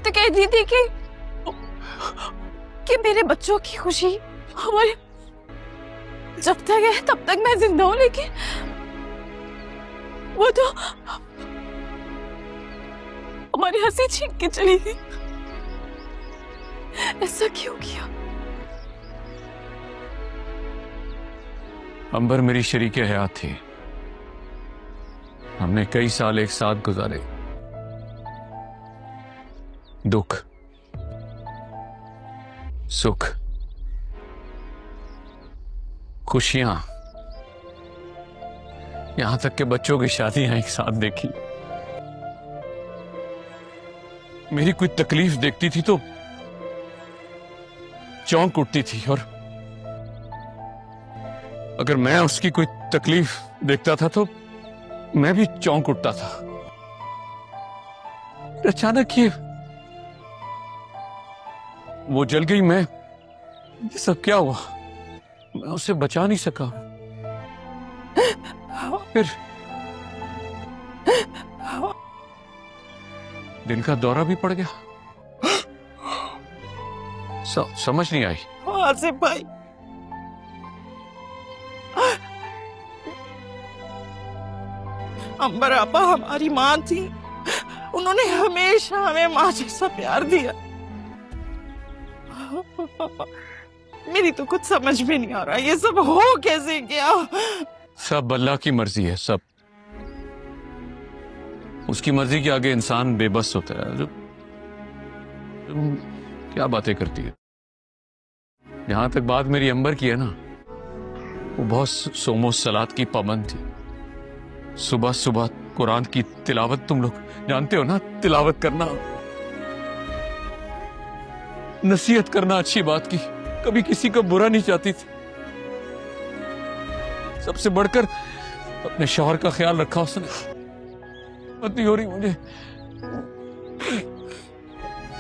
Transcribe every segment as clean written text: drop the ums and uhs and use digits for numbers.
तो कहती थी कि मेरे बच्चों की खुशी हमारे जब तक है तब तक मैं जिंदा हूं, लेकिन वो तो हमारी हंसी छीन के चली गई। ऐसा क्यों किया? अंबर मेरी शरीके हयात थी। हमने कई साल एक साथ गुजारे। दुख, सुख, खुशियां, यहां तक कि बच्चों की शादियां एक साथ देखी। मेरी कोई तकलीफ देखती थी तो चौंक उठती थी, और अगर मैं उसकी कोई तकलीफ देखता था तो मैं भी चौंक उठता था। अचानक ये वो जल गई, मैं ये सब क्या हुआ? मैं उसे बचा नहीं सका। फिर दिल का दौरा भी पड़ गया। समझ नहीं आई। आसिफ भाई, अंबर आपा हमारी माँ थी, उन्होंने हमेशा हमें माँ जैसा प्यार दिया। मेरी तो कुछ समझ में नहीं आ रहा, ये सब हो कैसे गया? सब अल्लाह की मर्जी है, सब उसकी मर्जी के आगे इंसान बेबस होता है। क्या बातें करती है। जहां तक बात मेरी अंबर की है ना, वो बहुत सोमो सलात की पाबंद थी। सुबह सुबह कुरान की तिलावत, तुम लोग जानते हो ना, तिलावत करना, नसीहत करना अच्छी बात की, कभी किसी का बुरा नहीं चाहती थी। सबसे बढ़कर अपने शौहर का ख्याल रखा उसने। पति हो रही मुझे,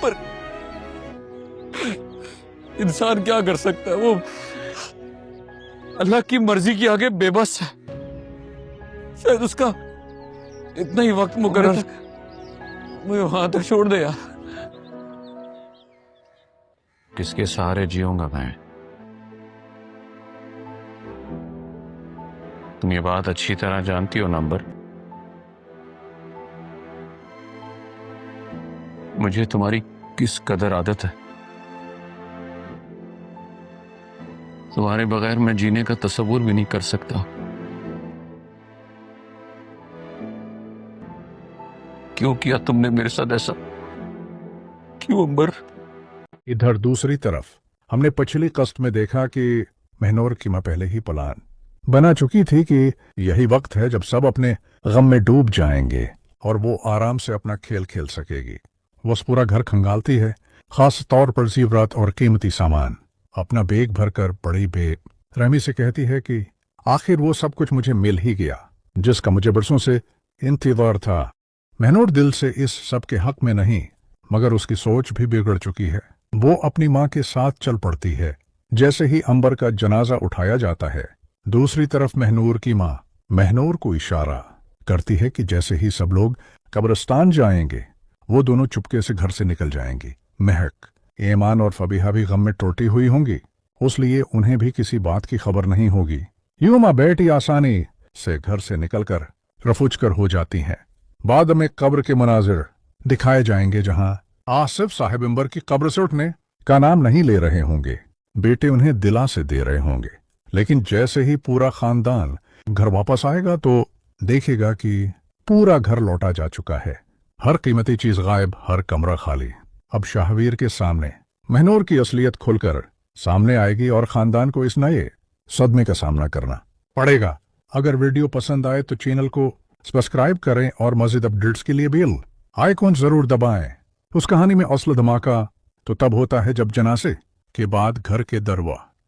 पर इंसान क्या कर सकता है, वो अल्लाह की मर्जी के आगे बेबस है। शायद उसका इतना ही वक्त मुकर्रर था, मुझे वहां तक छोड़ दे यार। किसके सहारे जीऊंगा मैं? तुम ये बात अच्छी तरह जानती हो ना अंबर। मुझे तुम्हारी किस कदर आदत है। तुम्हारे बगैर मैं जीने का तसव्वुर भी नहीं कर सकता। क्यों किया तुमने मेरे साथ ऐसा? क्यों अंबर? इधर दूसरी तरफ हमने पिछली कस्ट में देखा कि महनूर की मां पहले ही प्लान बना चुकी थी कि यही वक्त है जब सब अपने गम में डूब जाएंगे और वो आराम से अपना खेल खेल सकेगी। वो पूरा घर खंगालती है, खास तौर पर जीवरात और कीमती सामान। अपना बैग भरकर बड़ी बेरहमी से कहती है कि आखिर वो सब कुछ मुझे मिल ही गया जिसका मुझे बरसों से इंतजार था। महनूर दिल से इस सब के हक में नहीं, मगर उसकी सोच भी बिगड़ चुकी है। वो अपनी मां के साथ चल पड़ती है जैसे ही अंबर का जनाजा उठाया जाता है। दूसरी तरफ महनूर की मां महनूर को इशारा करती है कि जैसे ही सब लोग कब्रिस्तान जाएंगे वो दोनों चुपके से घर से निकल जाएंगी। महक, ईमान और फबीहा भी गम में टूटी हुई होंगी, उसलिए उन्हें भी किसी बात की खबर नहीं होगी। यूं मां बेटी आसानी से घर से निकलकर रफूचकर हो जाती हैं। बाद में कब्र के मनाजिर दिखाए जाएंगे जहां आसिफ साहिब अंबर की कब्र से उठने का नाम नहीं ले रहे होंगे। बेटे उन्हें दिला से दे रहे होंगे, लेकिन जैसे ही पूरा खानदान घर वापस आएगा तो देखेगा कि पूरा घर लौटा जा चुका है। हर कीमती चीज गायब, हर कमरा खाली। अब शाहवीर के सामने महनूर की असलियत खुलकर सामने आएगी और खानदान को इस नए सदमे का सामना करना पड़ेगा। अगर वीडियो पसंद आए तो चैनल को सब्सक्राइब करें और मज़ीद अपडेट्स के लिए बेल आइकॉन जरूर दबाएं। उस कहानी में असल धमाका तो तब होता है जब जनासे के बाद घर के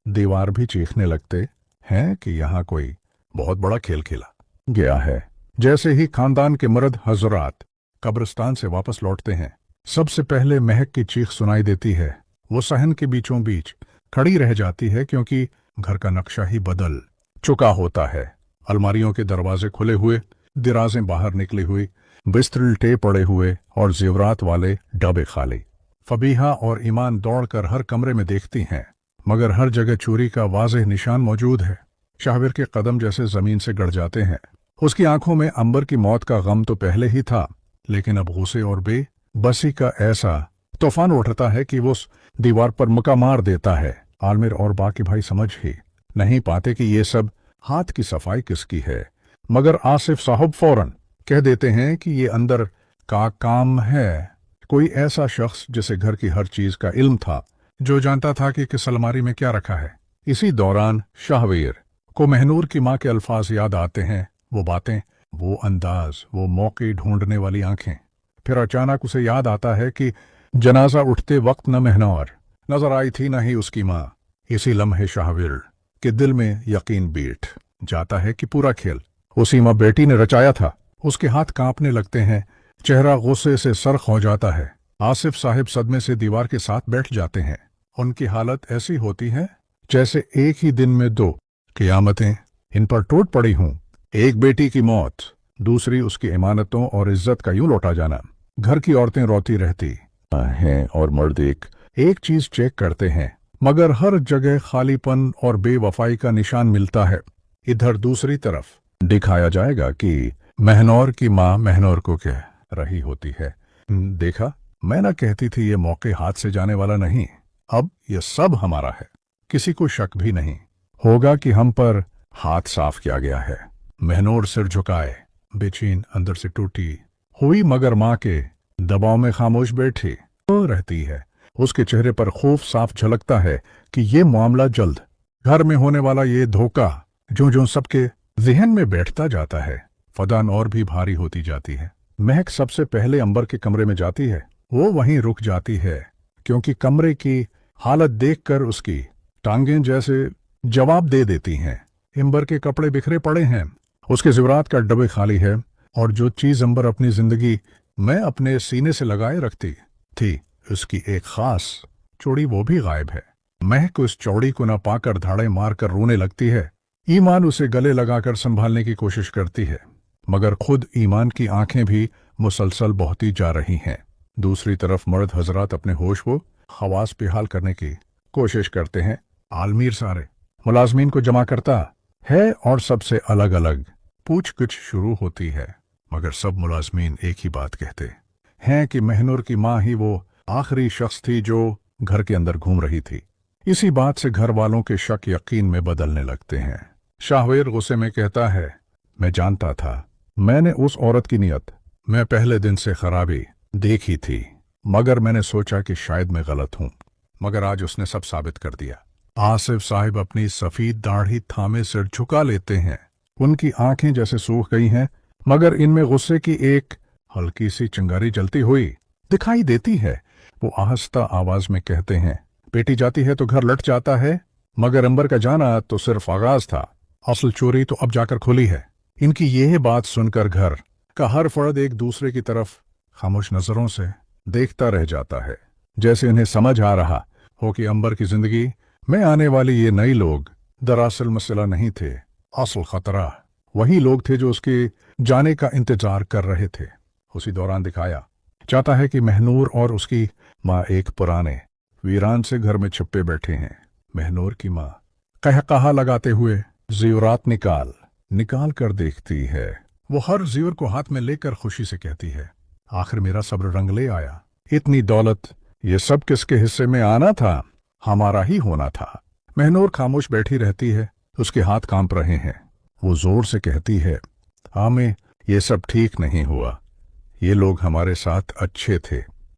दीवार भी चीखने लगते हैं कि यहाँ कोई बहुत बड़ा खेल खेला गया है। जैसे ही खानदान के मर्द हजरात कब्रिस्तान से वापस लौटते हैं, सबसे पहले महक की चीख सुनाई देती है। वो सहन के बीचों बीच खड़ी रह जाती है क्योंकि घर का नक्शा ही बदल चुका होता है। अलमारियों के दरवाजे खुले हुए, दराजें बाहर निकली हुई, बिस्तर लटे पड़े हुए और जेवरात वाले डब्बे खाली। फबीहा और ईमान दौड़कर हर कमरे में देखती हैं, मगर हर जगह चोरी का वाज़ेह निशान मौजूद है। शाहवीर के कदम जैसे जमीन से गड़ जाते हैं। उसकी आंखों में अंबर की मौत का गम तो पहले ही था, लेकिन अब गुस्से और बेबसी का ऐसा तूफान उठता है कि वो उस दीवार पर मुक्का मार देता है। आलमिर और बाकी भाई समझ ही नहीं पाते कि ये सब हाथ की सफाई किसकी है, मगर आसिफ साहब फौरन कह देते हैं कि ये अंदर का काम है। कोई ऐसा शख्स जिसे घर की हर चीज का इल्म था, जो जानता था कि किस अलमारी में क्या रखा है। इसी दौरान शाहवीर को महनूर की माँ के अल्फाज याद आते हैं, वो बातें, वो अंदाज, वो मौके ढूंढने वाली आंखें। फिर अचानक उसे याद आता है कि जनाजा उठते वक्त न महनूर नजर आई थी, न ही उसकी माँ। इसी लम्हे शाहवीर के दिल में यकीन बैठ जाता है कि पूरा खेल उसी माँ बेटी ने रचाया था। उसके हाथ कांपने लगते हैं, चेहरा गुस्से से सरख हो जाता है। आसिफ साहिब सदमे से दीवार के साथ बैठ जाते हैं। उनकी हालत ऐसी होती है जैसे एक ही दिन में दो क़यामतें इन पर टूट पड़ी हों। एक बेटी की मौत, दूसरी उसकी इमानतों और इज्जत का यूं लौटा जाना। घर की औरतें रोती रहती हैं और मर्द एक चीज चेक करते हैं, मगर हर जगह खालीपन और बेवफाई का निशान मिलता है। इधर दूसरी तरफ दिखाया जाएगा कि महनूर की माँ महनूर को कह रही होती है, देखा, मैं ना कहती थी ये मौके हाथ से जाने वाला नहीं। अब ये सब हमारा है, किसी को शक भी नहीं होगा कि हम पर हाथ साफ किया गया है। महनूर सिर झुकाए, बेचैन अंदर से टूटी हुई मगर माँ के दबाव में खामोश बैठी रहती है। उसके चेहरे पर खौफ साफ झलकता है कि ये मामला जल्द घर में होने वाला ये धोखा जो सबके ज़हन में बैठता जाता है। फदान और भी भारी होती जाती है। महक सबसे पहले अंबर के कमरे में जाती है। वो वहीं रुक जाती है, क्योंकि कमरे की हालत देखकर उसकी टांगें जैसे जवाब दे देती हैं। अंबर के कपड़े बिखरे पड़े हैं, उसके ज़ेवरात का डब्बे खाली है, और जो चीज़ अंबर अपनी जिंदगी में अपने सीने से लगाए रखती थी, उसकी एक खास चौड़ी, वो भी गायब है। महक उस चौड़ी को न पाकर धाड़े मारकर रोने लगती है। ईमान उसे गले लगाकर संभालने की कोशिश करती है, मगर खुद ईमान की आंखें भी मुसलसल बहती जा रही हैं। दूसरी तरफ मर्द हजरात अपने होश को खवास बेहाल करने की कोशिश करते हैं। आलमीर सारे मुलाजमीन को जमा करता है और सबसे अलग अलग पूछ-गिछ शुरू होती है, मगर सब मुलाजमीन एक ही बात कहते हैं कि महनूर की माँ ही वो आखिरी शख्स थी जो घर के अंदर घूम रही थी। इसी बात से घर वालों के शक यकीन में बदलने लगते हैं। शाहवीर गुस्से में कहता है, मैं जानता था, मैंने उस औरत की नीयत मैं पहले दिन से खराबी देखी थी, मगर मैंने सोचा कि शायद मैं गलत हूं, मगर आज उसने सब साबित कर दिया। आसिफ साहिब अपनी सफेद दाढ़ी थामे सिर झुका लेते हैं। उनकी आंखें जैसे सूख गई हैं, मगर इनमें गुस्से की एक हल्की सी चिंगारी जलती हुई दिखाई देती है। वो आहिस्ता आवाज में कहते हैं, बेटी जाती है तो घर लट जाता है, मगर अंबर का जाना तो सिर्फ आगाज था, असल चोरी तो अब जाकर खुली है। इनकी यह बात सुनकर घर का हर फर्द एक दूसरे की तरफ खामोश नजरों से देखता रह जाता है, जैसे इन्हें समझ आ रहा हो कि अंबर की जिंदगी में आने वाले ये नए लोग दरअसल मसला नहीं थे, असल खतरा वही लोग थे जो उसके जाने का इंतजार कर रहे थे। उसी दौरान दिखाया जाता है कि महनूर और उसकी माँ एक पुराने वीरान से घर में छुपे बैठे हैं। महनूर की माँ कहकहा लगाते हुए ज़ेवरात निकाल कर देखती है। वो हर ज़ेवर को हाथ में लेकर खुशी से कहती है, आखिर मेरा सब्र रंग ले आया। इतनी दौलत ये सब किसके हिस्से में आना था? हमारा ही होना था। महनूर खामोश बैठी रहती है, उसके हाथ कांप रहे हैं। वो जोर से कहती है, हमें ये सब ठीक नहीं हुआ, ये लोग हमारे साथ अच्छे थे।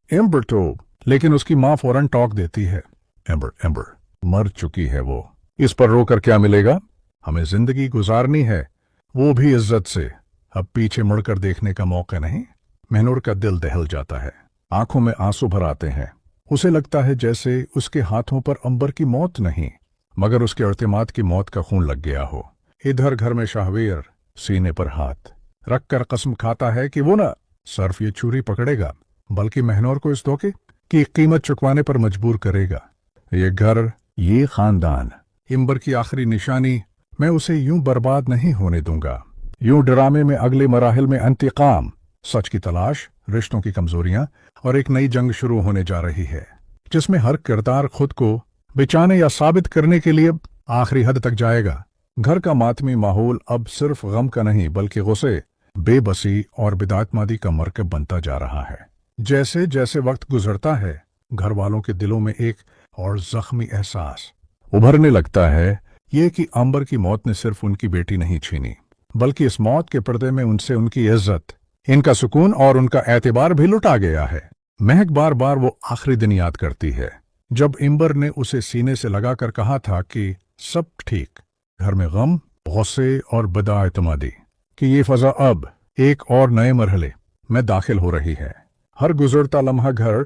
एम्बर तो, लेकिन उसकी माँ फौरन टोक देती है, एम्बर मर चुकी है वो, इस पर रोकर क्या मिलेगा? हमें जिंदगी गुजारनी है, वो भी इज्जत से। अब पीछे मुड़कर देखने का मौका नहीं। महनूर का दिल दहल जाता है, आंखों में आंसू भर आते हैं। उसे लगता है जैसे उसके हाथों पर अंबर की मौत नहीं, मगर उसके अर्तिमाद की मौत का खून लग गया हो। इधर घर में शाहवीर सीने पर हाथ रखकर कसम खाता है कि वो न सिर्फ ये चोरी पकड़ेगा, बल्कि महनूर को इस धोखे की कीमत चुकवाने पर मजबूर करेगा। ये घर, ये खानदान, अंबर की आखिरी निशानी, मैं उसे यूं बर्बाद नहीं होने दूंगा। यूं ड्रामे में अगले मराहिल में इंतकाम सच की तलाश, रिश्तों की कमजोरियां और एक नई जंग शुरू होने जा रही है, जिसमें हर किरदार खुद को बचाने या साबित करने के लिए आखिरी हद तक जाएगा। घर का मातमी माहौल अब सिर्फ गम का नहीं बल्कि गुस्से, बेबसी और बिदातमादी का मरकब बनता जा रहा है। जैसे जैसे वक्त गुजरता है, घर वालों के दिलों में एक और जख्मी एहसास उभरने लगता है, ये कि अंबर की मौत ने सिर्फ उनकी बेटी नहीं छीनी, बल्कि इस मौत के पर्दे में उनसे उनकी इज्जत, इनका सुकून और उनका एतबार भी लुटा गया है। महक बार बार वो आखिरी दिन याद करती है जब इंबर ने उसे सीने से लगाकर कहा था कि सब ठीक, घर में गम, गुस्से और बदआतमादी कि ये फजा अब एक और नए मरहले में दाखिल हो रही है। हर गुजरता लम्हा घर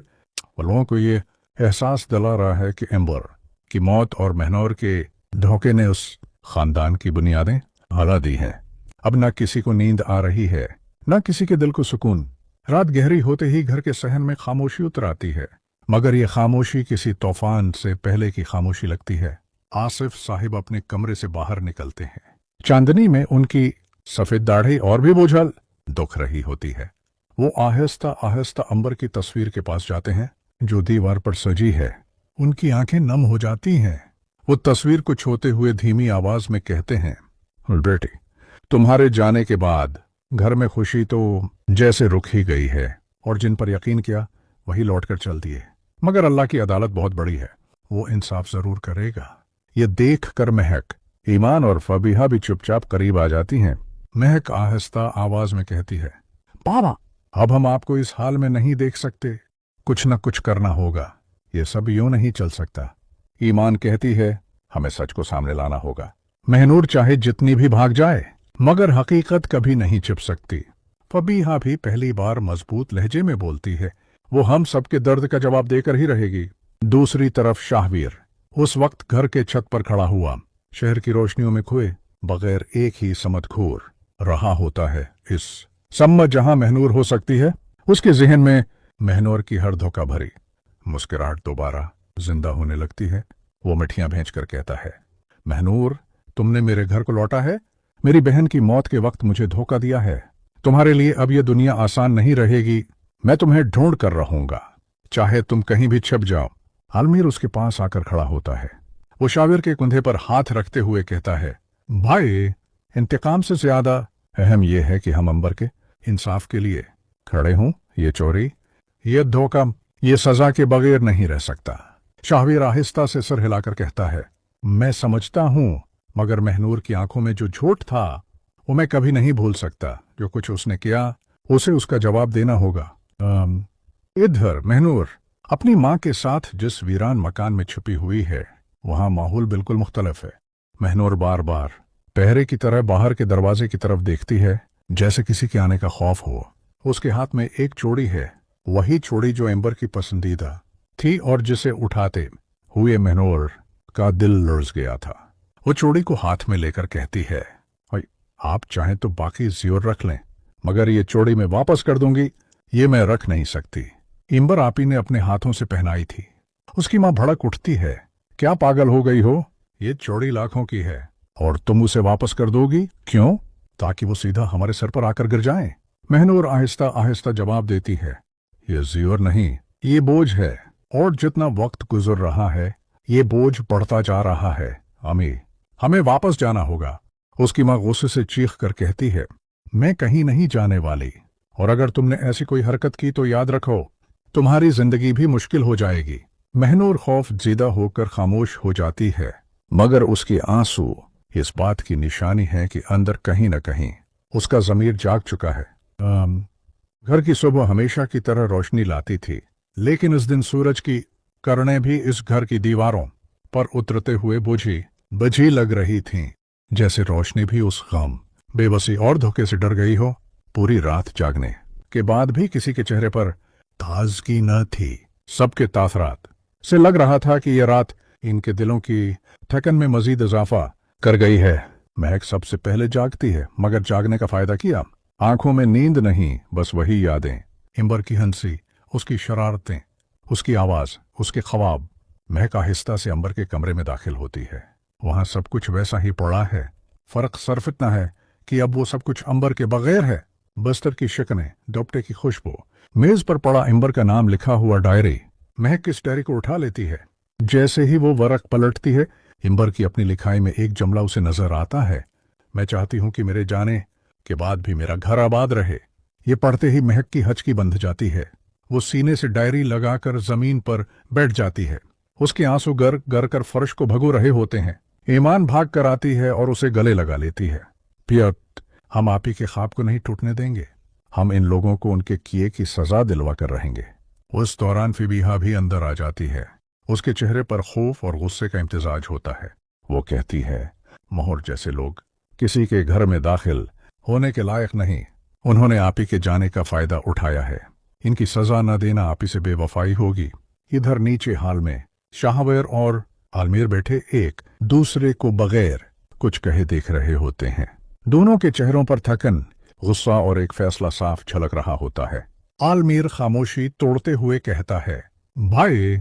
वालों को ये एहसास दिला रहा है कि इंबर की मौत और महनूर के धोखे ने उस खानदान की बुनियादें हिला दी हैं। अब न किसी को नींद आ रही है, न किसी के दिल को सुकून। रात गहरी होते ही घर के सहन में खामोशी उतर आती है, मगर ये खामोशी किसी तूफान से पहले की खामोशी लगती है। आसिफ साहिब अपने कमरे से बाहर निकलते हैं। चांदनी में उनकी सफेद दाढ़ी और भी बोझल दुख रही होती है। वो आहिस्ता आहिस्ता अंबर की तस्वीर के पास जाते हैं जो दीवार पर सजी है। उनकी आंखें नम हो जाती हैं। वो तस्वीर को छूते हुए धीमी आवाज में कहते हैं, बेटी, तुम्हारे जाने के बाद घर में खुशी तो जैसे रुक ही गई है, और जिन पर यकीन किया वही लौटकर चल दिए। मगर अल्लाह की अदालत बहुत बड़ी है, वो इंसाफ जरूर करेगा। ये देख कर महक, ईमान और फबीहा भी चुपचाप करीब आ जाती हैं। महक आहिस्ता आवाज में कहती है, बाबा, अब हम आपको इस हाल में नहीं देख सकते, कुछ न कुछ करना होगा, ये सब यूं नहीं चल सकता। ईमान कहती है, हमें सच को सामने लाना होगा। महनूर चाहे जितनी भी भाग जाए, मगर हकीकत कभी नहीं छिप सकती। फबीहा भी पहली बार मजबूत लहजे में बोलती है, वो हम सबके दर्द का जवाब देकर ही रहेगी। दूसरी तरफ शाहवीर उस वक्त घर के छत पर खड़ा हुआ, शहर की रोशनियों में खोए बगैर एक ही समतखोर रहा होता है। इस सम्मत जहां महनूर हो सकती है, उसके जहन में महनूर की हर धोखा भरी मुस्कुराहट दोबारा जिंदा होने लगती है। वो मिठियां भेजकर कहता है, महनूर, तुमने मेरे घर को लौटा है। मेरी बहन की मौत के वक्त मुझे धोखा दिया है। तुम्हारे लिए अब यह दुनिया आसान नहीं रहेगी। मैं तुम्हें ढूंढ कर रहूंगा, चाहे तुम कहीं भी छिप जाओ। आलमीर उसके पास आकर खड़ा होता है। वो शाविर के कंधे पर हाथ रखते हुए कहता है, भाई, इंतकाम से ज्यादा अहम यह है कि हम अंबर के इंसाफ के लिए खड़े हों। ये चोरी, ये धोखा, ये सजा के बगैर नहीं रह सकता। शाहवीर आहिस्ता से सर हिलाकर कहता है, मैं समझता हूं, मगर महनूर की आंखों में जो झूठ था वो मैं कभी नहीं भूल सकता। जो कुछ उसने किया उसे उसका जवाब देना होगा। इधर महनूर अपनी माँ के साथ जिस वीरान मकान में छुपी हुई है, वहां माहौल बिल्कुल मुख्तलिफ है। महनूर बार बार पहरे की तरह बाहर के दरवाजे की तरफ देखती है, जैसे किसी के आने का खौफ हो। उसके हाथ में एक चूड़ी है, वही चूड़ी जो एम्बर की पसंदीदा थी और जिसे उठाते हुए महनूर का दिल लर्ज गया था। वो चूड़ी को हाथ में लेकर कहती है, आप चाहें तो बाकी ज़ियोर रख लें, मगर ये चूड़ी मैं वापस कर दूंगी, ये मैं रख नहीं सकती। एम्बर आपी ने अपने हाथों से पहनाई थी। उसकी माँ भड़क उठती है, क्या पागल हो गई हो? ये चूड़ी लाखों की है और तुम उसे वापस कर दोगी? क्यों? ताकि वो सीधा हमारे सर पर आकर गिर जाए। महनूर आहिस्ता आहिस्ता जवाब देती है, ये ज़ियोर नहीं, ये बोझ है, और जितना वक्त गुजर रहा है ये बोझ बढ़ता जा रहा है। अमी, हमें वापस जाना होगा। उसकी माँ गुस्से से चीख कर कहती है, मैं कहीं नहीं जाने वाली, और अगर तुमने ऐसी कोई हरकत की तो याद रखो, तुम्हारी जिंदगी भी मुश्किल हो जाएगी। महनूर खौफ ज़ीदा होकर खामोश हो जाती है, मगर उसके आंसू इस बात की निशानी है कि अंदर कहीं न कहीं उसका ज़मीर जाग चुका है। घर की सुबह हमेशा की तरह रोशनी लाती थी, लेकिन इस दिन सूरज की किरणें भी इस घर की दीवारों पर उतरते हुए बुझी लग रही थीं, जैसे रोशनी भी उस गम, बेबसी और धोखे से डर गई हो। पूरी रात जागने के बाद भी किसी के चेहरे पर ताजगी न थी। सबके तासरात से लग रहा था कि यह रात इनके दिलों की थकन में मजीद इजाफा कर गई है। महक सबसे पहले जागती है, मगर जागने का फायदा किया? आंखों में नींद नहीं, बस वही यादें, एम्बर की हंसी, उसकी शरारतें, उसकी आवाज, उसके ख्वाब। महक आहिस्ता से अंबर के कमरे में दाखिल होती है। वहां सब कुछ वैसा ही पड़ा है। फर्क सिर्फ इतना है कि अब वो सब कुछ अंबर के बगैर है। बस्तर की शिकनें, दोपटे की खुशबू, मेज पर पड़ा एम्बर का नाम लिखा हुआ डायरी। महक इस डायरी को उठा लेती है। जैसे ही वो वरक पलटती है, एम्बर की अपनी लिखाई में एक जुमला उसे नजर आता है। मैं चाहती हूं कि मेरे जाने के बाद भी मेरा घर आबाद रहे। ये पढ़ते ही महक की हचकी बंध जाती है। वो सीने से डायरी लगाकर जमीन पर बैठ जाती है। उसके आंसू गर गर कर फर्श को भगो रहे होते हैं। ईमान भाग कर आती है और उसे गले लगा लेती है। पियत, हम आप ही के ख्वाब को नहीं टूटने देंगे। हम इन लोगों को उनके किए की सजा दिलवा कर रहेंगे। उस दौरान फिबीहा भी अंदर आ जाती है। उसके चेहरे पर खौफ और गुस्से का इम्तिजाज होता है। वो कहती है, मोहर जैसे लोग किसी के घर में दाखिल होने के लायक नहीं। उन्होंने आप ही के जाने का फायदा उठाया है। इनकी सजा न देना आप ही से बेवफाई होगी। इधर नीचे हाल में शाहवर और आलमीर बैठे एक दूसरे को बगैर कुछ कहे देख रहे होते हैं। दोनों के चेहरों पर थकन, गुस्सा और एक फैसला साफ झलक रहा होता है। आलमीर खामोशी तोड़ते हुए कहता है, भाई,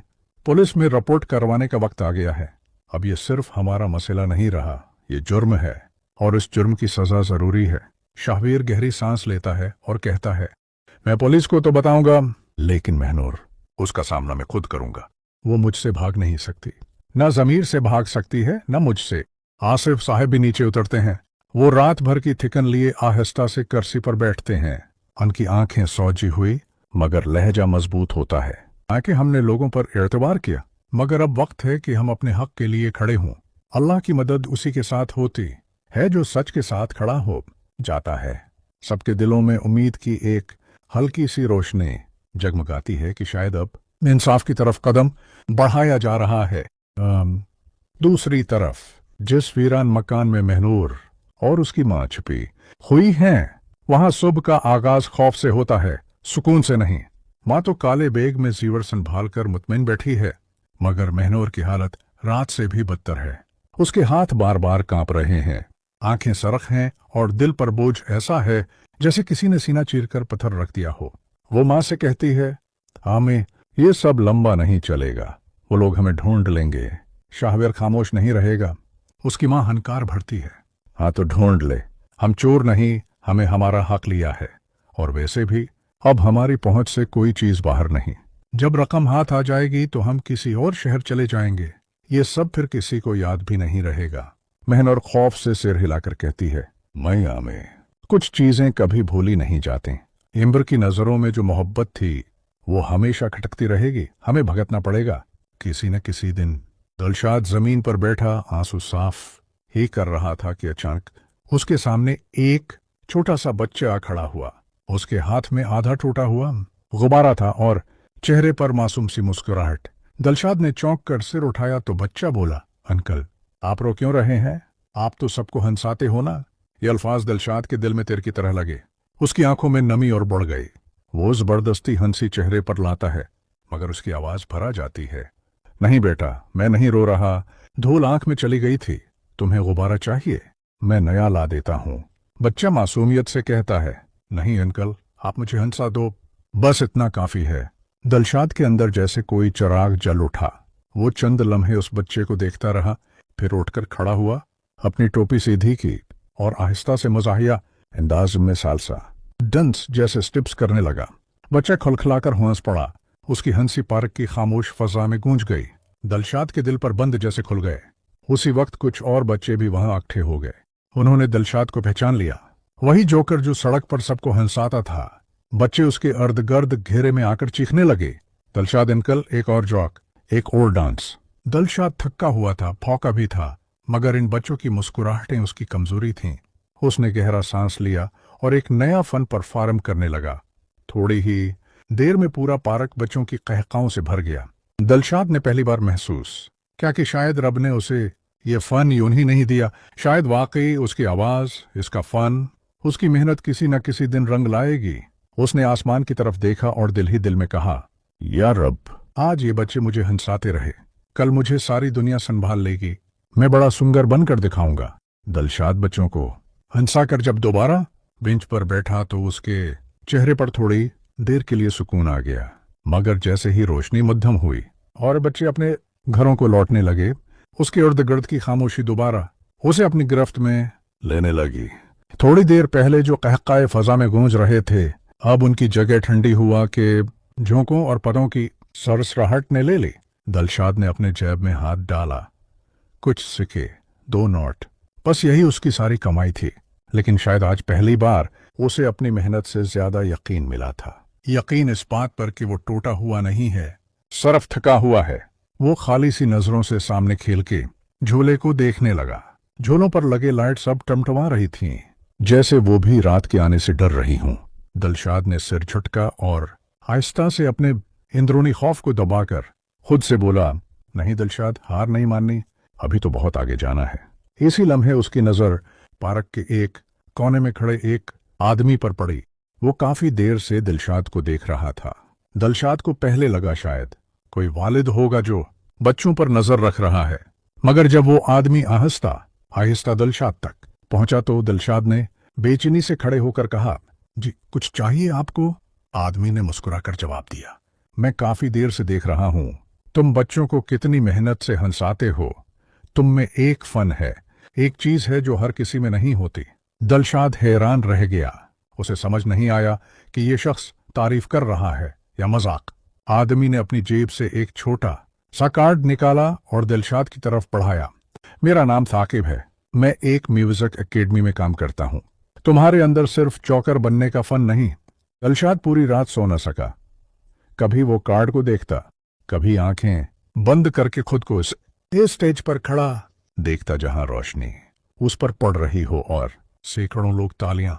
पुलिस में रिपोर्ट करवाने का वक्त आ गया है। अब ये सिर्फ हमारा मसला नहीं रहा, ये जुर्म है और इस जुर्म की सजा जरूरी है। शाहवीर गहरी सांस लेता है और कहता है, मैं पुलिस को तो बताऊंगा, लेकिन महनूर, उसका सामना मैं खुद करूंगा। वो मुझसे भाग नहीं सकती, न जमीर से भाग सकती है न मुझसे। आसिफ साहब भी नीचे उतरते हैं। वो रात भर की थिकन लिए आहिस्ता से कुर्सी पर बैठते हैं। उनकी आंखें सौजी हुई मगर लहजा मजबूत होता है। आके हमने लोगों पर एतबार किया, मगर अब वक्त है कि हम अपने हक के लिए खड़े हों। अल्लाह की मदद उसी के साथ होती है जो सच के साथ खड़ा हो जाता है। सबके दिलों में उम्मीद की एक हल्की सी रोशनी जगमगाती है कि शायद अब इंसाफ की तरफ कदम बढ़ाया जा रहा है। दूसरी तरफ जिस वीरान मकान में महनूर और उसकी मां छुपी हुई हैं, वहां सुबह का आगाज खौफ से होता है, सुकून से नहीं। मां तो काले बेग में जीवर संभाल कर मुतमईन बैठी है, मगर महनूर की हालत रात से भी बदतर है। उसके हाथ बार बार कांप रहे हैं, आंखें सरख हैं और दिल पर बोझ ऐसा है जैसे किसी ने सीना चीरकर पत्थर रख दिया हो। वो मां से कहती है, हमें ये सब लंबा नहीं चलेगा, वो लोग हमें ढूंढ लेंगे। शाहवर खामोश नहीं रहेगा। उसकी मां हनकार भरती है, हाँ तो ढूंढ ले, हम चोर नहीं, हमें हमारा हक लिया है। और वैसे भी अब हमारी पहुंच से कोई चीज बाहर नहीं। जब रकम हाथ आ जाएगी तो हम किसी और शहर चले जाएंगे। ये सब फिर किसी को याद भी नहीं रहेगा। महनूर खौफ से सिर हिलाकर कहती है, मैया में कुछ चीजें कभी भूली नहीं जाती। एम्बर की नजरों में जो मोहब्बत थी वो हमेशा खटकती रहेगी। हमें भगतना पड़ेगा किसी न किसी दिन। दिलशाद जमीन पर बैठा आंसू साफ ही कर रहा था कि अचानक उसके सामने एक छोटा सा बच्चा खड़ा हुआ। उसके हाथ में आधा टूटा हुआ गुब्बारा था और चेहरे पर मासूम सी मुस्कुराहट। दिलशाद ने चौंक कर सिर उठाया तो बच्चा बोला, अंकल, आप रो क्यों रहे हैं? आप तो सबको हंसाते हो ना। ये अल्फाज दिलशाद के दिल में तीर की तरह लगे। उसकी आंखों में नमी और बढ़ गई। वो जबरदस्ती हंसी चेहरे पर लाता है, मगर उसकी आवाज भरा जाती है। नहीं बेटा, मैं नहीं रो रहा, धूल आंख में चली गई थी। तुम्हें गुब्बारा चाहिए? मैं नया ला देता हूँ। बच्चा मासूमियत से कहता है, नहीं अंकल, आप मुझे हंसा दो, बस इतना काफी है। दिलशाद के अंदर जैसे कोई चिराग जल उठा। वो चंद लम्हे उस बच्चे को देखता रहा, फिर उठकर खड़ा हुआ, अपनी टोपी सीधी की और आहिस्ता से मजाहिया अंदाज में सालसा डांस जैसे स्टेप्स करने लगा। बच्चा खलखलाकर हंस पड़ा। उसकी हंसी पार्क की खामोश फजा में गूंज गई। दिलशाद के दिल पर बंद जैसे खुल गए। उसी वक्त कुछ और बच्चे भी वहां इकट्ठे हो गए। उन्होंने दिलशाद को पहचान लिया। वही जोकर जो सड़क पर सबको हंसाता था। बच्चे उसके अर्द गर्द घेरे में आकर चीखने लगे, दिलशाद अंकल, एक और जॉक, एक और डांस। दिलशाद थक्का हुआ था, फौका भी था, मगर इन बच्चों की मुस्कुराहटें उसकी कमजोरी थीं। उसने गहरा सांस लिया और एक नया फन परफॉर्म करने लगा। थोड़ी ही देर में पूरा पार्क बच्चों की कहकाओं से भर गया। दिलशाद ने पहली बार महसूस क्या कि शायद रब ने उसे ये फन यूं ही नहीं दिया। शायद वाकई उसकी आवाज, इसका फन, उसकी मेहनत किसी न किसी दिन रंग लाएगी। उसने आसमान की तरफ देखा और दिल ही दिल में कहा, या रब, आज ये बच्चे मुझे हंसाते रहे, कल मुझे सारी दुनिया संभाल लेगी। मैं बड़ा सुंदर बनकर दिखाऊंगा। दिलशाद बच्चों को हंसाकर जब दोबारा बेंच पर बैठा तो उसके चेहरे पर थोड़ी देर के लिए सुकून आ गया, मगर जैसे ही रोशनी मध्यम हुई और बच्चे अपने घरों को लौटने लगे, उसके इर्द गिर्द की खामोशी दोबारा उसे अपनी गिरफ्त में लेने लगी। थोड़ी देर पहले जो कहकाए फजा में गूंज रहे थे अब उनकी जगह ठंडी हुआ के झोंकों और पदों की सरसराहट ने ले ली। दिलशाद ने अपने जेब में हाथ डाला। कुछ सिक्के, 2 नोट, बस यही उसकी सारी कमाई थी। लेकिन शायद आज पहली बार उसे अपनी मेहनत से ज्यादा यकीन मिला था। यकीन इस बात पर कि वो टूटा हुआ नहीं है, सिर्फ थका हुआ है। वो खाली सी नजरों से सामने खेल के झूले को देखने लगा। झूलों पर लगे लाइट सब टमटमा रही थीं, जैसे वो भी रात के आने से डर रही हूं। दिलशाद ने सिर झटका और आहिस्ता से अपने अंदरूनी खौफ को दबाकर खुद से बोला, नहीं दिलशाद, हार नहीं माननी, अभी तो बहुत आगे जाना है। इसी लम्हे उसकी नजर पार्क के एक कोने में खड़े एक आदमी पर पड़ी। वो काफी देर से दिलशाद को देख रहा था। दिलशाद को पहले लगा शायद कोई वालिद होगा जो बच्चों पर नजर रख रहा है, मगर जब वो आदमी आहिस्ता आहिस्ता दिलशाद तक पहुंचा तो दिलशाद ने बेचैनी से खड़े होकर कहा, जी कुछ चाहिए आपको? आदमी ने मुस्कुराकर जवाब दिया, मैं काफी देर से देख रहा हूं, तुम बच्चों को कितनी मेहनत से हंसाते हो। तुम में एक फन है, एक चीज है जो हर किसी में नहीं होती। दिलशाद हैरान रह गया। उसे समझ नहीं आया कि ये शख्स तारीफ कर रहा है या मजाक। आदमी ने अपनी जेब से एक छोटा सा कार्ड निकाला और दिलशाद की तरफ बढ़ाया। मेरा नाम साकिब है, मैं एक म्यूजिक एकेडमी में काम करता हूं। तुम्हारे अंदर सिर्फ चौकर बनने का फन नहीं। दिलशाद पूरी रात सो न सका। कभी वो कार्ड को देखता, कभी आंखें बंद करके खुद को इस स्टेज पर खड़ा देखता जहां रोशनी उस पर पड़ रही हो और सैकड़ों लोग तालियां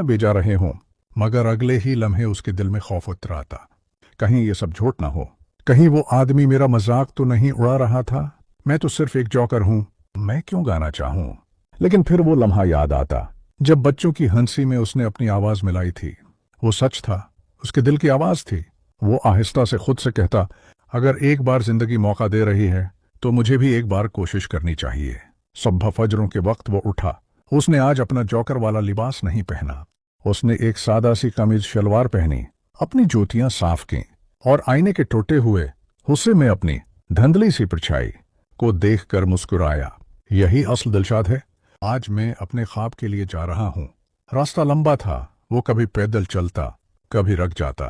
बजा रहे हों। मगर अगले ही लम्हे उसके दिल में खौफ उतर आता, कहीं ये सब झूठ ना हो, कहीं वो आदमी मेरा मजाक तो नहीं उड़ा रहा था। मैं तो सिर्फ एक जॉकर हूं, मैं क्यों गाना चाहूं? लेकिन फिर वो लम्हा याद आता जब बच्चों की हंसी में उसने अपनी आवाज मिलाई थी। वो सच था, उसके दिल की आवाज थी। वो आहिस्ता से खुद से कहता, अगर एक बार जिंदगी मौका दे रही है तो मुझे भी एक बार कोशिश करनी चाहिए। सुबह फजरों के वक्त वो उठा। उसने आज अपना जॉकर वाला लिबास नहीं पहना। उसने एक सादा सी कमीज शलवार पहनी, अपनी जूतियां साफ की और आईने के टूटे हुए हुस्से में अपनी धंधली सी परछाई को देखकर मुस्कुराया। यही असल दिलशाद है। आज मैं अपने ख्वाब के लिए जा रहा हूं। रास्ता लंबा था। वो कभी पैदल चलता, कभी रख जाता।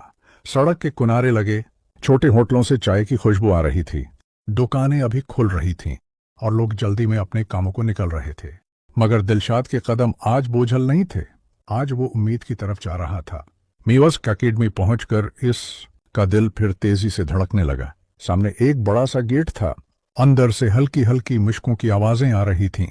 सड़क के किनारे लगे छोटे होटलों से चाय की खुशबू आ रही थी। दुकानें अभी खुल रही थीं और लोग जल्दी में अपने कामों को निकल रहे थे। मगर दिलशाद के कदम आज बोझल नहीं थे। आज वो उम्मीद की तरफ जा रहा था। म्यूजिक एकेडमी पहुंचकर इसका दिल फिर तेजी से धड़कने लगा। सामने एक बड़ा सा गेट था। अंदर से हल्की हल्की मुश्कों की आवाजें आ रही थीं,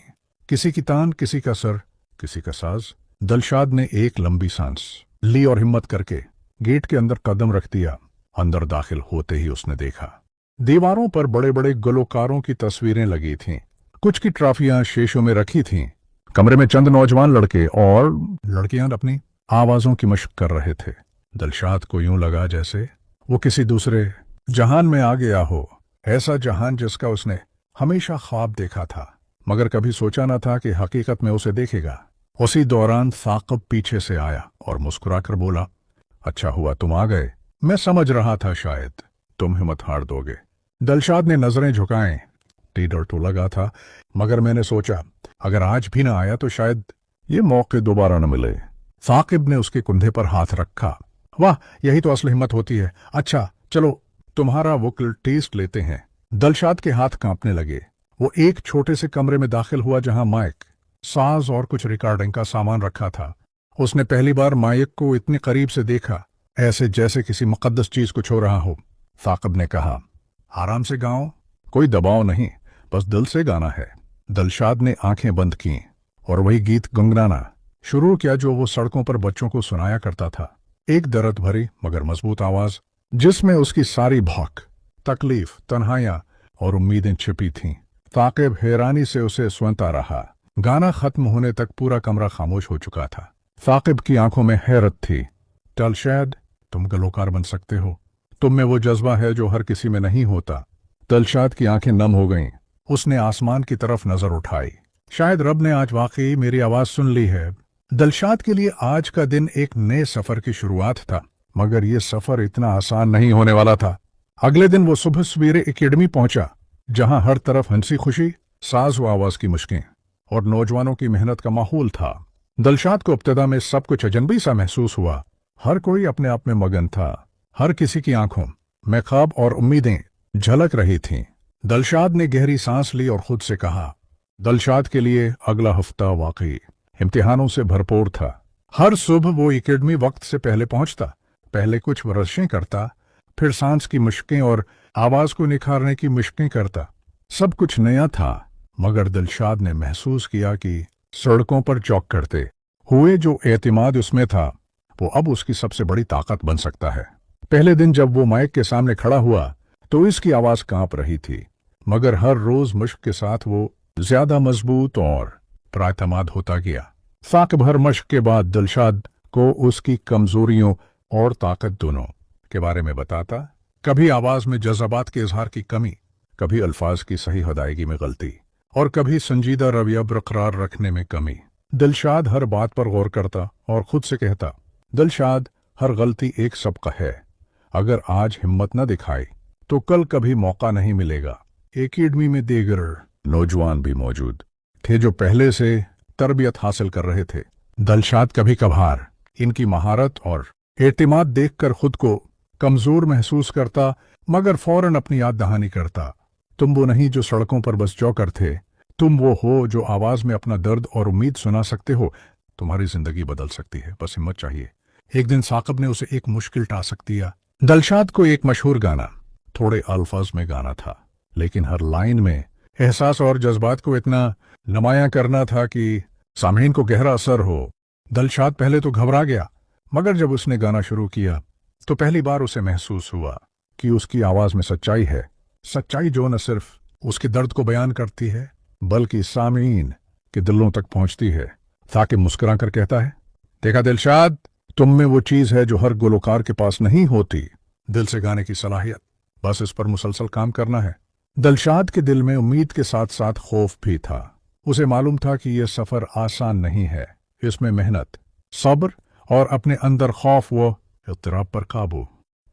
किसी की तान, किसी का सर, किसी का साज। दिलशाद ने एक लंबी सांस ली और हिम्मत करके गेट के अंदर कदम रख दिया। अंदर दाखिल होते ही उसने देखा दीवारों पर बड़े बड़े गुलकारों की तस्वीरें लगी थीं। कुछ की ट्रॉफियां शीशों में रखी थीं। कमरे में चंद नौजवान लड़के और लड़कियां अपनी आवाजों की मशक कर रहे थे। दिलशाद को यूं लगा जैसे वो किसी दूसरे जहान में आ गया हो, ऐसा जहान जिसका उसने हमेशा ख्वाब देखा था मगर कभी सोचा न था कि हकीकत में उसे देखेगा। उसी दौरान साकिब पीछे से आया और मुस्कुराकर बोला, अच्छा हुआ तुम आ गए। मैं समझ रहा था शायद तुम हिम्मत हार दोगे। दिलशाद ने नजरें झुकाएं। डर तो लगा था मगर मैंने सोचा अगर आज भी ना आया तो शायद ये मौके दोबारा न मिले। साकिब ने उसके कुंधे पर हाथ रखा। वाह, यही तो असल हिम्मत होती है। अच्छा चलो तुम्हारा वोकल टेस्ट लेते हैं। दिलशाद के हाथ कांपने लगे। वो एक छोटे से कमरे में दाखिल हुआ जहां माइक, साज और कुछ रिकॉर्डिंग का सामान रखा था। उसने पहली बार माइक को इतने करीब से देखा, ऐसे जैसे किसी मुकद्दस चीज को छू रहा हो। साकिब ने कहा, आराम से गाओ, कोई दबाव नहीं, बस दिल से गाना है। दिलशाद ने आंखें बंद की और वही गीत गुनगुनाना शुरू किया जो वो सड़कों पर बच्चों को सुनाया करता था। एक दर्द भरी मगर मजबूत आवाज जिसमें उसकी सारी भौक, तकलीफ, तन्हाइयां और उम्मीदें छिपी थीं। साकिब हैरानी से उसे सुनता रहा। गाना खत्म होने तक पूरा कमरा खामोश हो चुका था। साकिब की आंखों में हैरत थी। दिलशाद, तुम गलोकार बन सकते हो। तुम में वो जज्बा है जो हर किसी में नहीं होता। दिलशाद की आंखें नम हो गईं। उसने आसमान की तरफ नजर उठाई। शायद रब ने आज वाकई मेरी आवाज सुन ली है। दिलशाद के लिए आज का दिन एक नए सफर की शुरुआत था, मगर ये सफर इतना आसान नहीं होने वाला था। अगले दिन वो सुबह सवेरे एकेडमी पहुंचा, जहां हर तरफ हंसी खुशी, साज व आवाज की मुश्कें और नौजवानों की मेहनत का माहौल था। दिलशाद को इब्तिदा में सब कुछ अजनबी सा महसूस हुआ। हर कोई अपने आप में मगन था। हर किसी की आंखों में ख्वाब और उम्मीदें झलक रही थीं। दिलशाद ने गहरी सांस ली और खुद से कहा, दिलशाद के लिए अगला हफ्ता वाकई इम्तिहानों से भरपूर था। हर सुबह वो एकेडमी वक्त से पहले पहुंचता, पहले कुछ वर्जिशें करता, फिर सांस की मुश्कें और आवाज को निखारने की मुश्कें करता। सब कुछ नया था, मगर दिलशाद ने महसूस किया कि सड़कों पर चौक करते हुए जो एतमाद उसमें था वो अब उसकी सबसे बड़ी ताकत बन सकता है। पहले दिन जब वो माइक के सामने खड़ा हुआ तो इसकी आवाज कांप रही थी, मगर हर रोज मश्क के साथ वो ज्यादा मजबूत और प्रातमाद होता गया। साक भर मश्क के बाद दिलशाद को उसकी कमजोरियों और ताकत दोनों के बारे में बताता। कभी आवाज में जज्बात के इजहार की कमी, कभी अल्फाज की सही अदायगी में गलती और कभी संजीदा रवैया बरकरार रखने में कमी। दिलशाद हर बात पर गौर करता और खुद से कहता, दिलशाद हर गलती एक सबक है। अगर आज हिम्मत न दिखाई तो कल कभी मौका नहीं मिलेगा। एकेडमी में दीगर नौजवान भी मौजूद थे जो पहले से तरबियत हासिल कर रहे थे। दिलशाद कभी कभार इनकी महारत और एतमाद देखकर खुद को कमजोर महसूस करता, मगर फौरन अपनी याद दहानी करता। तुम वो नहीं जो सड़कों पर बस जौकर थे, तुम वो हो जो आवाज में अपना दर्द और उम्मीद सुना सकते हो। तुम्हारी जिंदगी बदल सकती है, बस हिम्मत चाहिए। एक दिन साकिब ने उसे एक मुश्किल टास्क दिया। दिलशाद को एक मशहूर गाना थोड़े अल्फाज में गाना था, लेकिन हर लाइन में एहसास और जज्बात को इतना नुमायां करना था कि सामईन को गहरा असर हो। दिलशाद पहले तो घबरा गया, मगर जब उसने गाना शुरू किया तो पहली बार उसे महसूस हुआ कि उसकी आवाज में सच्चाई है। सच्चाई जो न सिर्फ उसके दर्द को बयान करती है बल्कि सामईन के दिलों तक पहुंचती है। साकिब मुस्कुरा कर कहता है, देखा दिलशाद, तुम में वो चीज है जो हर गुलकार के पास नहीं होती, दिल से गाने की सलाहियत। बस इस पर मुसलसल काम करना है। दिलशाद के दिल में उम्मीद के साथ साथ खौफ भी था। उसे मालूम था कि यह सफर आसान नहीं है, इसमें मेहनत, सब्र और अपने अंदर खौफ व इत्तराब पर काबू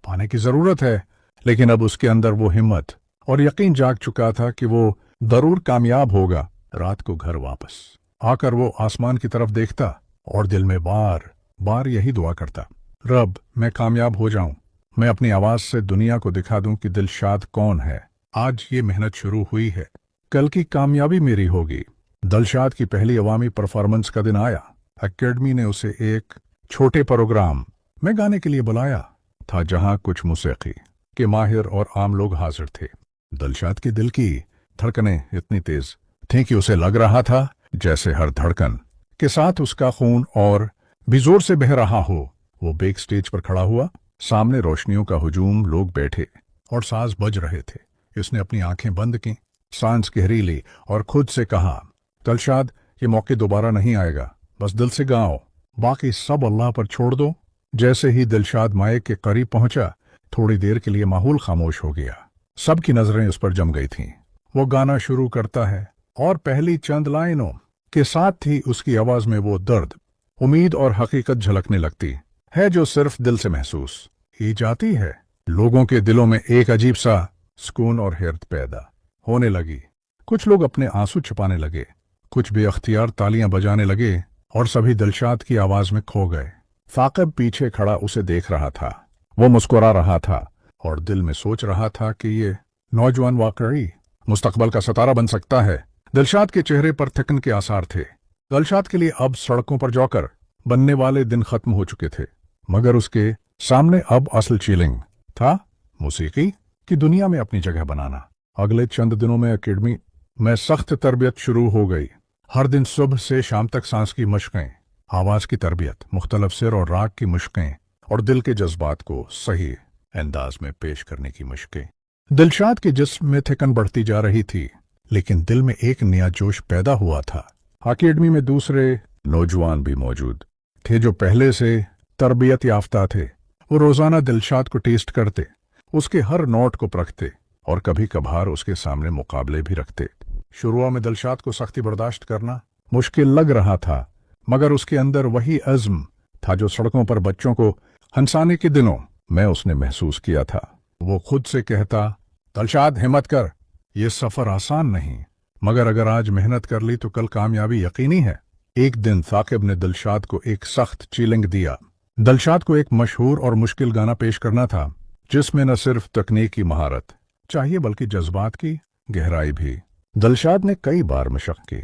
पाने की जरूरत है। लेकिन अब उसके अंदर वो हिम्मत और यकीन जाग चुका था कि वो जरूर कामयाब होगा। रात को घर वापस आकर वो आसमान की तरफ देखता और दिल में बार बार यही दुआ करता, रब मैं कामयाब हो जाऊं, मैं अपनी आवाज से दुनिया को दिखा दूं कि दिलशाद कौन है। आज ये मेहनत शुरू हुई है, कल की कामयाबी मेरी होगी। दिलशाद की पहली अवामी परफॉर्मेंस का दिन आया। एकेडमी ने उसे एक छोटे प्रोग्राम में गाने के लिए बुलाया था, जहां कुछ मौसीकी के माहिर और आम लोग हाजिर थे। दिलशाद के दिल की धड़कनें इतनी तेज थीं कि उसे लग रहा था जैसे हर धड़कन के साथ उसका खून और भी जोर से बह रहा हो। वो बैक स्टेज पर खड़ा हुआ, सामने रोशनियों का हुजूम, लोग बैठे और साज बज रहे थे। इसने अपनी आंखें बंद की, सांस गहरी ली और खुद से कहा, दिलशाद ये मौके दोबारा नहीं आएगा, बस दिल से गाओ, बाकी सब अल्लाह पर छोड़ दो। जैसे ही दिलशाद माइक के करीब पहुंचा, थोड़ी देर के लिए माहौल खामोश हो गया। सबकी नजरें उस पर जम गई थीं। वो गाना शुरू करता है और पहली चंद लाइनों के साथ ही उसकी आवाज में वो दर्द, उम्मीद और हकीकत झलकने लगती है जो सिर्फ दिल से महसूस ही जाती है। लोगों के दिलों में एक अजीब सा सुकून और हैरत पैदा होने लगी। कुछ लोग अपने आंसू छुपाने लगे, कुछ बेअख्तियार तालियां बजाने लगे और सभी दिलशाद की आवाज में खो गए। साकिब पीछे खड़ा उसे देख रहा था। वो मुस्कुरा रहा था और दिल में सोच रहा था कि ये नौजवान वाकई मुस्तकबल का सितारा बन सकता है। दिलशाद के चेहरे पर थकन के आसार थे। दिलशाद के लिए अब सड़कों पर जौकर बनने वाले दिन खत्म हो चुके थे, मगर उसके सामने अब असल चैलेंज था मौसीकी की दुनिया में अपनी जगह बनाना। अगले चंद दिनों में एकेडमी में सख्त तरबियत शुरू हो गई। हर दिन सुबह से शाम तक सांस की मशकें, आवाज की तरबियत, मुख्तलिफ सिर और राग की मशकें और दिल के जज्बात को सही अंदाज में पेश करने की मशकें। दिलशाद के जिस्म में थकन बढ़ती जा रही थी, लेकिन दिल में एक नया जोश पैदा हुआ था। एकेडमी में दूसरे नौजवान भी मौजूद थे जो पहले से तरबियत याफ्ता थे। वो रोजाना दिलशाद को टेस्ट करते, उसके हर नोट को परखते और कभी कभार उसके सामने मुकाबले भी रखते। शुरुआत में दिलशाद को सख्ती बर्दाश्त करना मुश्किल लग रहा था, मगर उसके अंदर वही अज़्म था जो सड़कों पर बच्चों को हंसाने के दिनों में उसने महसूस किया था। वो खुद से कहता, दिलशाद हिम्मत कर, ये सफर आसान नहीं, मगर अगर आज मेहनत कर ली तो कल कामयाबी यकीनी है। एक दिन साकिब ने दिलशाद को एक सख्त चैलेंज दिया। दिलशाद को एक मशहूर और मुश्किल गाना पेश करना था जिसमें न सिर्फ तकनीक की महारत चाहिए बल्कि जज्बात की गहराई भी। दिलशाद ने कई बार मशक की,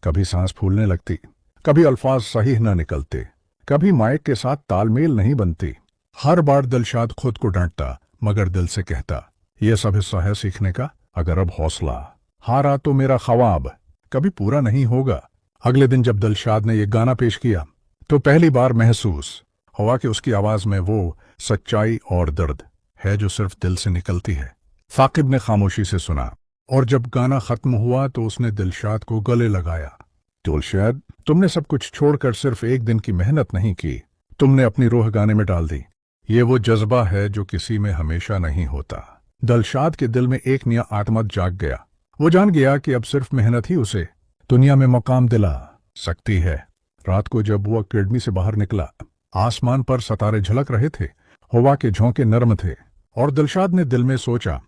कभी सांस फूलने लगती, कभी अल्फाज सही न निकलते, कभी माइक के साथ तालमेल नहीं बनती। हर बार दिलशाद खुद को डांटता मगर दिल से कहता, यह सब हिस्सा है सीखने का, अगर अब हौसला हारा तो मेरा ख्वाब कभी पूरा नहीं होगा। अगले दिन जब दिलशाद ने यह गाना पेश किया तो पहली बार महसूस हुआ कि उसकी आवाज में वो सच्चाई और दर्द है जो सिर्फ दिल से निकलती है। साकिब ने खामोशी से सुना और जब गाना खत्म हुआ तो उसने दिलशाद को गले लगाया। दिलशाद, तुमने सब कुछ छोड़कर सिर्फ एक दिन की मेहनत नहीं की, तुमने अपनी रूह गाने में डाल दी। ये वो जज्बा है जो किसी में हमेशा नहीं होता। दिलशाद के दिल में एक नया आत्मा जाग गया। वो जान गया कि अब सिर्फ मेहनत ही उसे दुनिया में मकाम दिला सकती है। रात को जब वो अकेडमी से बाहर निकला, आसमान पर सितारे झलक रहे थे, हवा के झोंके नर्म थे और दिलशाद ने दिल में सोचा,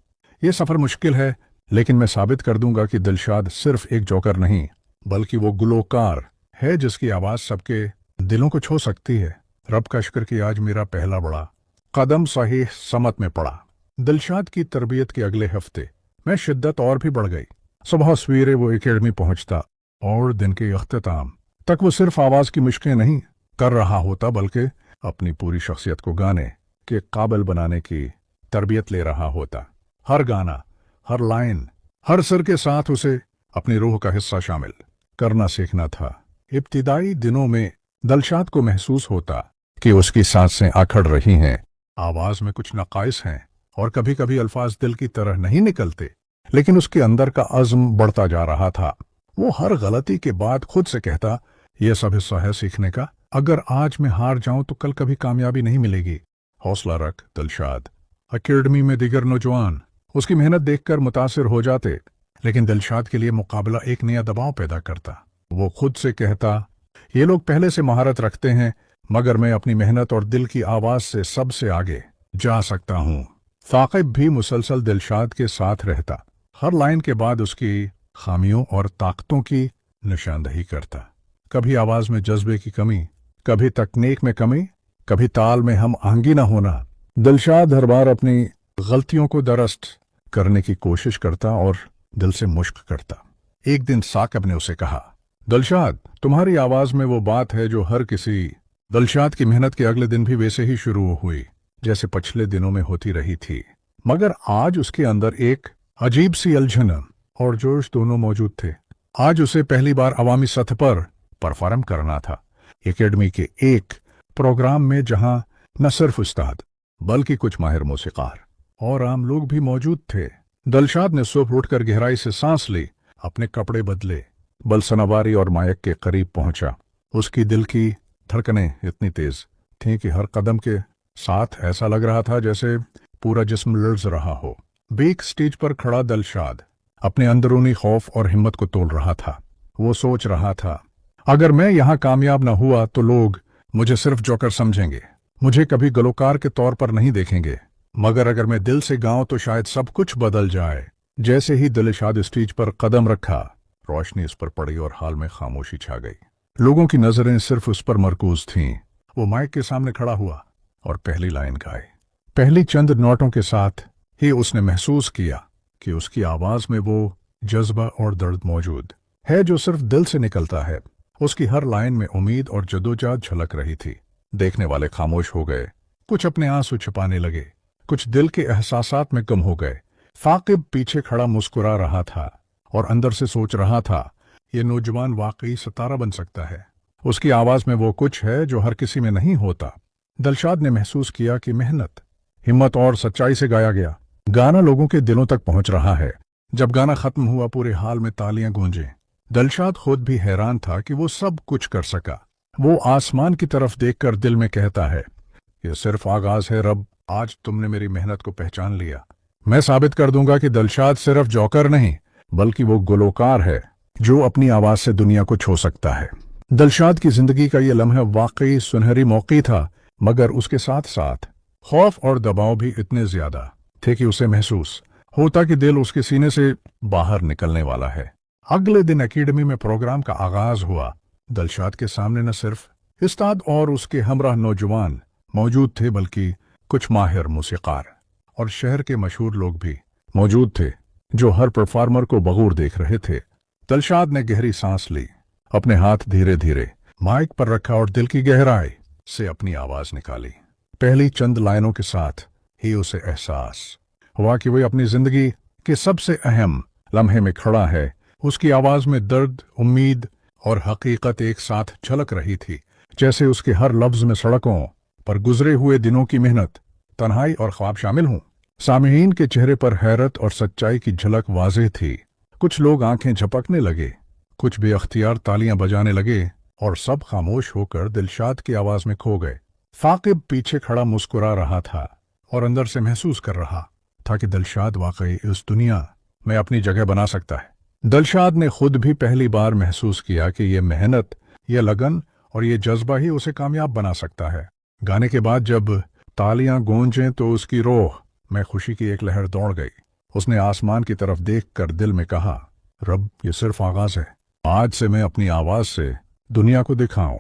ये सफर मुश्किल है लेकिन मैं साबित कर दूंगा कि दिलशाद सिर्फ एक जोकर नहीं बल्कि वो गुलकार है जिसकी आवाज सबके दिलों को छू सकती है। रब का शुक्र कि आज मेरा पहला बड़ा कदम सही समत में पड़ा। दिलशाद की तरबियत के अगले हफ्ते में शिद्दत और भी बढ़ गई। सुबह सवेरे वो एकेडमी पहुंचता और दिन के अख्ताम तक वो सिर्फ आवाज की मुश्किलें नहीं कर रहा होता बल्कि अपनी पूरी शख्सियत को गाने के काबिल बनाने की तरबियत ले रहा होता। हर गाना, हर लाइन, हर सर के साथ उसे अपनी रूह का हिस्सा शामिल करना सीखना था। इब्तिदाई दिनों में दिलशाद को महसूस होता कि उसकी सांसें आखड़ रही हैं, आवाज में कुछ नकाइस हैं और कभी कभी अल्फाज दिल की तरह नहीं निकलते, लेकिन उसके अंदर का अज़्म बढ़ता जा रहा था। वो हर गलती के बाद खुद से कहता, यह सब हिस्सा है सीखने का, अगर आज मैं हार जाऊं तो कल कभी कामयाबी नहीं मिलेगी। हौसला रख दिलशाद। अकेडमी में दीगर नौजवान उसकी मेहनत देखकर मुतासिर हो जाते, लेकिन दिलशाद के लिए मुकाबला एक नया दबाव पैदा करता। वो खुद से कहता, ये लोग पहले से महारत रखते हैं मगर मैं अपनी मेहनत और दिल की आवाज से सबसे आगे जा सकता हूँ। साकिब भी मुसलसल दिलशाद के साथ रहता, हर लाइन के बाद उसकी खामियों और ताकतों की निशानदही करता। कभी आवाज में जज्बे की कमी, कभी तकनीक में कमी, कभी ताल में हम आहंगी न होना। दिलशाद हर बार अपनी गलतियों को दरस्त करने की कोशिश करता और दिल से मुश्क करता। एक दिन साकिब ने उसे कहा, दिलशाद, तुम्हारी आवाज में वो बात है जो हर किसी। दिलशाद की मेहनत के अगले दिन भी वैसे ही शुरू हुई जैसे पिछले दिनों में होती रही थी, मगर आज उसके अंदर एक अजीब सी उलझन और जोश दोनों मौजूद थे। आज उसे पहली बार अवामी सतह पर परफॉर्म करना था, एकेडमी के एक प्रोग्राम में जहां न सिर्फ उस्ताद बल्कि कुछ माहिर मौसीकार और आम लोग भी मौजूद थे। दिलशाद ने सुबह उठकर गहराई से सांस ली, अपने कपड़े बदले, बलसनावारी और माइक के करीब पहुंचा। उसकी दिल की धड़कनें इतनी तेज थीं कि हर कदम के साथ ऐसा लग रहा था जैसे पूरा जिस्म लर्ज रहा हो। बिग स्टेज पर खड़ा दिलशाद अपने अंदरूनी खौफ और हिम्मत को तोल रहा था। वो सोच रहा था, अगर मैं यहाँ कामयाब न हुआ तो लोग मुझे सिर्फ जोकर समझेंगे, मुझे कभी गलोकार के तौर पर नहीं देखेंगे, मगर अगर मैं दिल से गाऊं तो शायद सब कुछ बदल जाए। जैसे ही दिलशाद स्टेज पर कदम रखा, रोशनी उस पर पड़ी और हाल में खामोशी छा गई। लोगों की नजरें सिर्फ उस पर मरकूज थीं। वो माइक के सामने खड़ा हुआ और पहली लाइन गाई। पहली चंद नोटों के साथ ही उसने महसूस किया कि उसकी आवाज में वो जज्बा और दर्द मौजूद है जो सिर्फ दिल से निकलता है। उसकी हर लाइन में उम्मीद और जदोजहद झलक रही थी। देखने वाले खामोश हो गए, कुछ अपने आंसू छिपाने लगे, कुछ दिल के एहसासात में गम हो गए। साकिब पीछे खड़ा मुस्कुरा रहा था और अंदर से सोच रहा था, ये नौजवान वाकई सितारा बन सकता है। उसकी आवाज में वो कुछ है जो हर किसी में नहीं होता। दिलशाद ने महसूस किया कि मेहनत, हिम्मत और सच्चाई से गाया गया गाना लोगों के दिलों तक पहुंच रहा है। जब गाना खत्म हुआ, पूरे हाल में तालियां गूंजे। दिलशाद खुद भी हैरान था कि वो सब कुछ कर सका। वो आसमान की तरफ देखकर दिल में कहता है, ये सिर्फ आगाज है रब, आज तुमने मेरी मेहनत को पहचान लिया। मैं साबित कर दूंगा कि दिलशाद सिर्फ जोकर नहीं बल्कि वो गुलकार है जो अपनी आवाज से दुनिया को छू सकता है। दिलशाद की जिंदगी का ये लम्हा वाकई सुनहरी मौकी था, मगर उसके साथ साथ खौफ और दबाव भी इतने ज्यादा थे कि उसे महसूस होता कि दिल उसके सीने से बाहर निकलने वाला है। अगले दिन एकेडमी में प्रोग्राम का आगाज हुआ। दिलशाद के सामने न सिर्फ उस्ताद और उसके हमराह नौजवान मौजूद थे, बल्कि कुछ माहिर मूसीकार और शहर के मशहूर लोग भी मौजूद थे जो हर परफॉर्मर को बगौर देख रहे थे। दिलशाद ने गहरी सांस ली, अपने हाथ धीरे धीरे माइक पर रखा और दिल की गहराई से अपनी आवाज निकाली। पहली चंद लाइनों के साथ ही उसे एहसास हुआ कि वह अपनी जिंदगी के सबसे अहम लम्हे में खड़ा है। उसकी आवाज में दर्द, उम्मीद और हकीकत एक साथ झलक रही थी, जैसे उसके हर लफ्ज में सड़कों पर गुजरे हुए दिनों की मेहनत, तन्हाई और ख्वाब शामिल हों। सामईन के चेहरे पर हैरत और सच्चाई की झलक वाज़ेह थी। कुछ लोग आंखें झपकने लगे, कुछ बेअख्तियार तालियां बजाने लगे और सब खामोश होकर दिलशाद की आवाज में खो गए। फाकिब पीछे खड़ा मुस्कुरा रहा था और अंदर से महसूस कर रहा था कि दिलशाद वाकई इस दुनिया में अपनी जगह बना सकता है। दिलशाद ने खुद भी पहली बार महसूस किया कि ये मेहनत, ये लगन और ये जज्बा ही उसे कामयाब बना सकता है। गाने के बाद जब तालियां गूंजें तो उसकी रूह में खुशी की एक लहर दौड़ गई। उसने आसमान की तरफ देखकर दिल में कहा, रब, ये सिर्फ आगाज है। आज से मैं अपनी आवाज से दुनिया को दिखाऊं